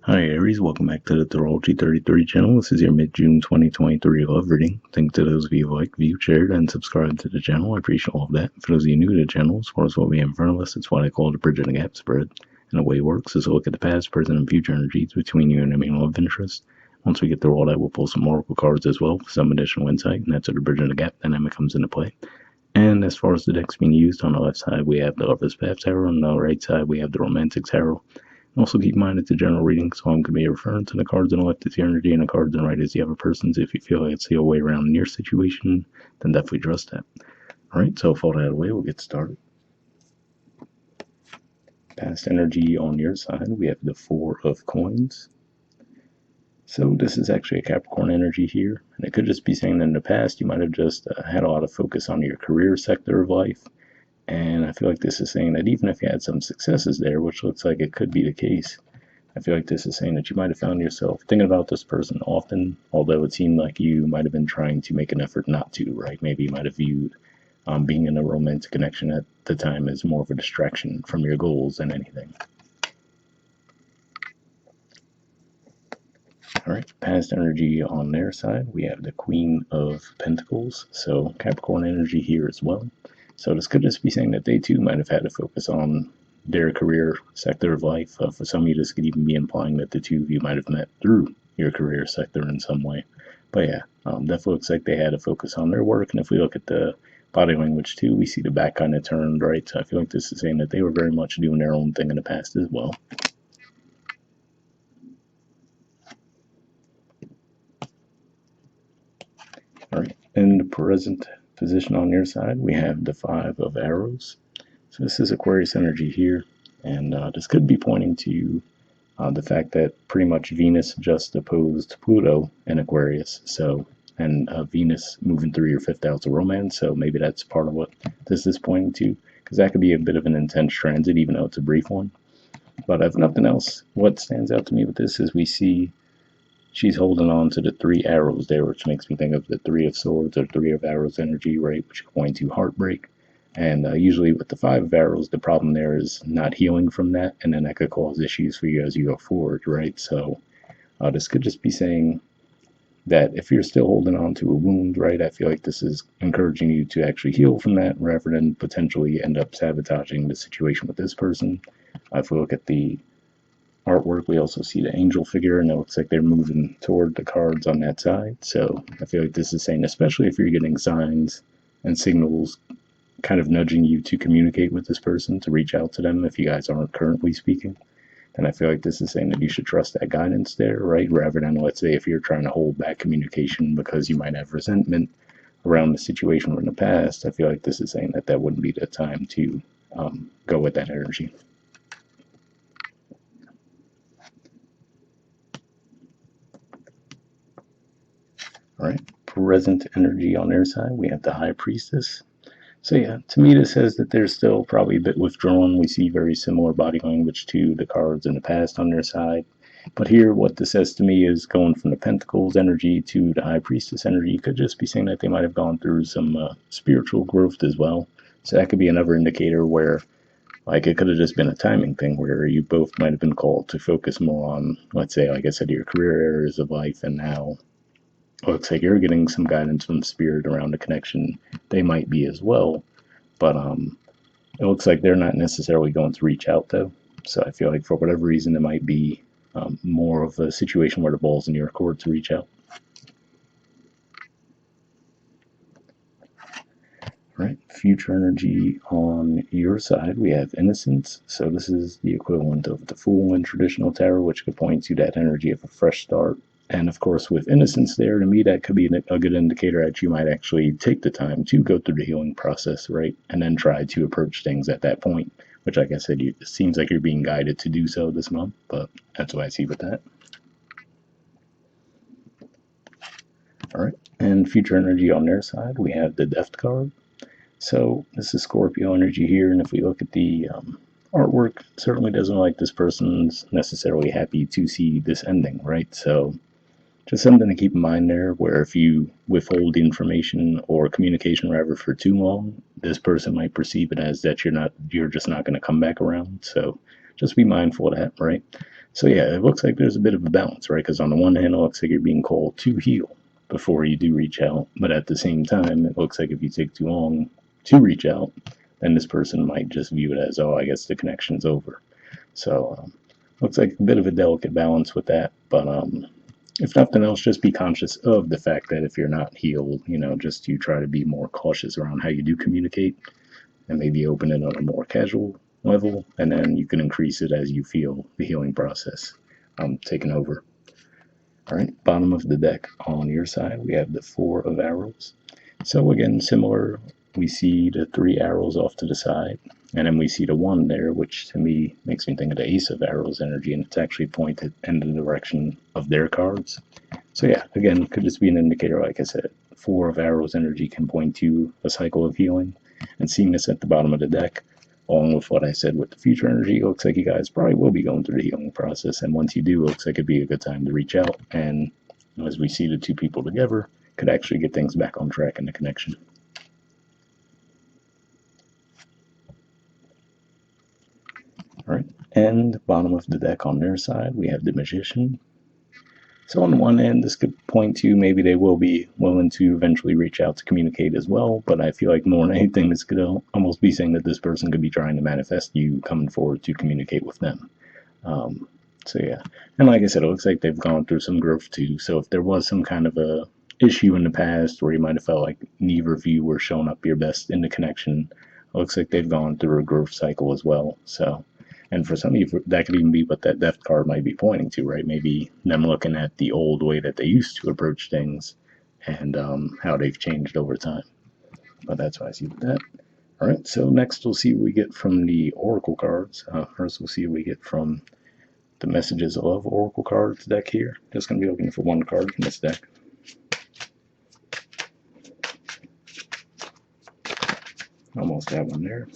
Hi Aries, welcome back to the Astrology 33 channel. This is your mid-June 2023 love reading. Thanks to those of you who like, viewed, shared, and subscribed to the channel. I appreciate all of that. For those of you new to the channel, as far as what we have in front of us, it's what I call the bridge and the gap spread. And the way it works is to look at the past, present, and future energies between you and your main love interest. Once we get through all that, we'll pull some oracle cards as well for some additional insight, and that's where the bridge and the gap dynamic comes into play. And as far as the decks being used, on the left side we have the Lover's Path Tarot, on the right side we have the Romantic Tarot. Also keep in mind it's a general reading, so I'm going to be referring to the cards on the left as your energy and the cards on the right as the other person's. If you feel like it's the way around in your situation, then definitely trust that. Alright, so with all that out of the way, we'll get started. Past energy on your side, we have the Four of Coins. So this is actually a Capricorn energy here, and it could just be saying that in the past you might have just had a lot of focus on your career sector of life. And I feel like this is saying that even if you had some successes there, which looks like it could be the case, I feel like this is saying that you might have found yourself thinking about this person often, although it seemed like you might have been trying to make an effort not to, right? Maybe you might have viewed being in a romantic connection at the time as more of a distraction from your goals than anything. All right, past energy on their side, we have the Queen of Pentacles, so Capricorn energy here as well. So this could just be saying that they too might have had to focus on their career sector of life. For some of you, this could even be implying that the two of you might have met through your career sector in some way. But yeah, definitely looks like they had to focus on their work. And if we look at the body language too, we see the back kind of turned, right? So I feel like this is saying that they were very much doing their own thing in the past as well. All right, in the present position on your side, we have the Five of Arrows. So this is Aquarius energy here, and this could be pointing to the fact that pretty much Venus just opposed Pluto in Aquarius, so and Venus moving through your fifth house of romance, so maybe that's part of what this is pointing to, because that could be a bit of an intense transit, even though it's a brief one. But if nothing else, what stands out to me with this is we see she's holding on to the three arrows there, which makes me think of the Three of Swords or Three of Arrows energy, right? Which is going to heartbreak. And usually with the Five of Arrows, the problem there is not healing from that, and then that could cause issues for you as you go forward, right? So this could just be saying that if you're still holding on to a wound, right, I feel like this is encouraging you to actually heal from that rather than potentially end up sabotaging the situation with this person. If we look at the artwork, we also see the angel figure, and it looks like they're moving toward the cards on that side. So I feel like this is saying, especially if you're getting signs and signals kind of nudging you to communicate with this person, to reach out to them if you guys aren't currently speaking, then I feel like this is saying that you should trust that guidance there, right? Rather than, let's say, if you're trying to hold back communication because you might have resentment around the situation from the past, I feel like this is saying that that wouldn't be the time to go with that energy. All right, present energy on their side, we have the High Priestess. So yeah, to me this says that they're still probably a bit withdrawn. We see very similar body language to the cards in the past on their side. But here what this says to me is going from the Pentacles energy to the High Priestess energy. You could just be saying that they might have gone through some spiritual growth as well. So that could be another indicator where, like, it could have just been a timing thing where you both might have been called to focus more on, let's say, like I said, your career areas of life, and now looks like you're getting some guidance from spirit around the connection. They might be as well, but it looks like they're not necessarily going to reach out though. So I feel like for whatever reason, it might be more of a situation where the ball's in your court to reach out. Right, future energy on your side, we have Innocence. So this is the equivalent of the Fool in traditional tarot, which could point to that energy of a fresh start. And of course, with Innocence there, to me, that could be a good indicator that you might actually take the time to go through the healing process, right? And then try to approach things at that point, which, like I said, it seems like you're being guided to do so this month, but that's what I see with that. All right, and future energy on their side, we have the Death card. So this is Scorpio energy here, and if we look at the artwork, certainly doesn't look like this person's necessarily happy to see this ending, right? So just something to keep in mind there, where if you withhold information or communication rather for too long, this person might perceive it as that you're just not going to come back around. So just be mindful of that, right? So yeah, it looks like there's a bit of a balance, right? Because on the one hand, it looks like you're being called to heal before you do reach out, but at the same time, it looks like if you take too long to reach out, then this person might just view it as, oh, I guess the connection's over. So looks like a bit of a delicate balance with that, but if nothing else, just be conscious of the fact that if you're not healed, just to try to be more cautious around how you do communicate and maybe open it on a more casual level, and then you can increase it as you feel the healing process taking over. All right, bottom of the deck on your side, we have the Four of Arrows. So again, similar, we see the three arrows off to the side, and then we see the one there, which to me makes me think of the Ace of Arrows energy, and it's actually pointed in the direction of their cards. So yeah, again, could just be an indicator, like I said. Four of Arrows energy can point to a cycle of healing, and seeing this at the bottom of the deck, along with what I said with the future energy, it looks like you guys probably will be going through the healing process, and once you do, it looks like it'd be a good time to reach out, and as we see the two people together, could actually get things back on track in the connection. All right, and bottom of the deck on their side, we have the Magician. So on the one end, this could point to maybe they will be willing to eventually reach out to communicate as well, but I feel like more than anything, this could almost be saying that this person could be trying to manifest you coming forward to communicate with them. Um, so yeah, and like I said, it looks like they've gone through some growth too. So if there was some kind of a issue in the past where you might have felt like neither of you were showing up your best in the connection, it looks like they've gone through a growth cycle as well. So, and for some of you, that could even be what that death card might be pointing to, right? Maybe them looking at the old way that they used to approach things and how they've changed over time. But that's what I see with that. All right, so next we'll see what we get from the Oracle cards. First, we'll see what we get from the Messages of Love Oracle cards deck here. Just going to be looking for one card from this deck. Almost got one there.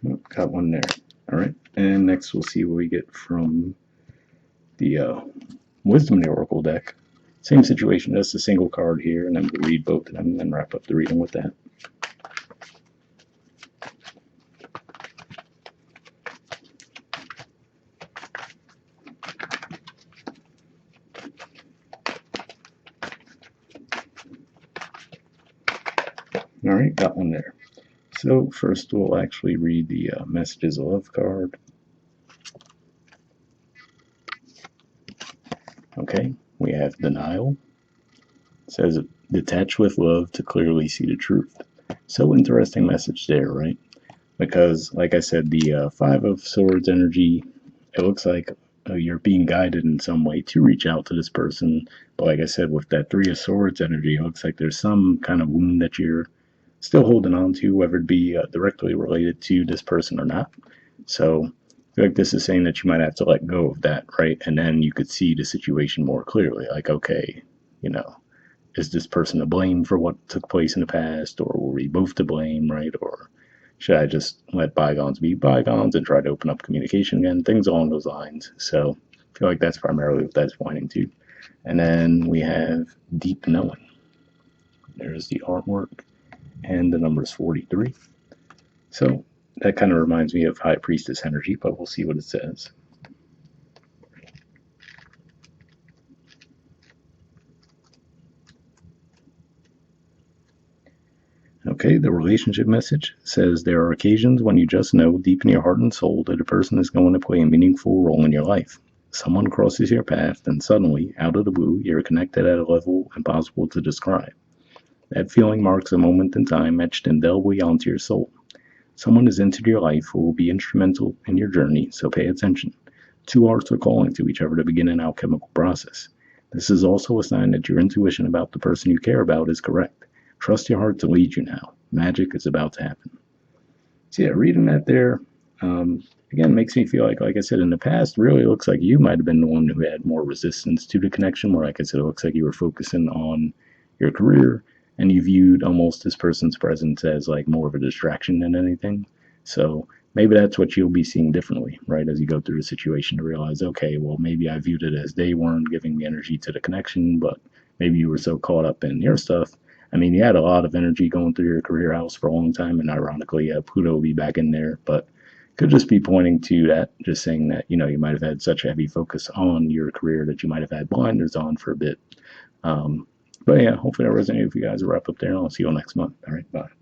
Oh, got one there. All right, and next we'll see what we get from the Wisdom Oracle deck. Same situation, just a single card here, and then we'll read both of them and then wrap up the reading with that. All right, got one there. So first we'll actually read the Messages of Love card. Okay, we have Denial. It says, detach with love to clearly see the truth. So interesting message there, right? Because, like I said, the Five of Swords energy, it looks like you're being guided in some way to reach out to this person. But like I said, with that Three of Swords energy, it looks like there's some kind of wound that you're still holding on to, whether it be directly related to this person or not. So I feel like this is saying that you might have to let go of that, right? And then you could see the situation more clearly. Like, okay, you know, is this person to blame for what took place in the past, or were we both to blame, right? Or should I just let bygones be bygones and try to open up communication again? Things along those lines. So I feel like that's primarily what that's pointing to. And then we have Deep Knowing. There's the artwork, and the number is 43. So that kind of reminds me of High Priestess energy, but we'll see what it says. Okay, the relationship message says there are occasions when you just know deep in your heart and soul that a person is going to play a meaningful role in your life. Someone crosses your path, and suddenly, out of the blue, you're connected at a level impossible to describe. That feeling marks a moment in time etched indelibly onto your soul. Someone has entered your life who will be instrumental in your journey, so pay attention. Two hearts are calling to each other to begin an alchemical process. This is also a sign that your intuition about the person you care about is correct. Trust your heart to lead you now. Magic is about to happen. So yeah, reading that there, again, makes me feel like I said, in the past, really looks like you might have been the one who had more resistance to the connection, where, like I said, it looks like you were focusing on your career, and you viewed almost this person's presence as like more of a distraction than anything. So maybe that's what you'll be seeing differently, right? As you go through the situation to realize, okay, well, maybe I viewed it as they weren't giving me energy to the connection, but maybe you were so caught up in your stuff I mean, you had a lot of energy going through your career house for a long time, and ironically, Pluto will be back in there, but could just be pointing to that, just saying that, you might have had such a heavy focus on your career that you might have had blinders on for a bit. But yeah, hopefully that resonated with you guys. We'll wrap up there, and I'll see you all next month. All right, bye.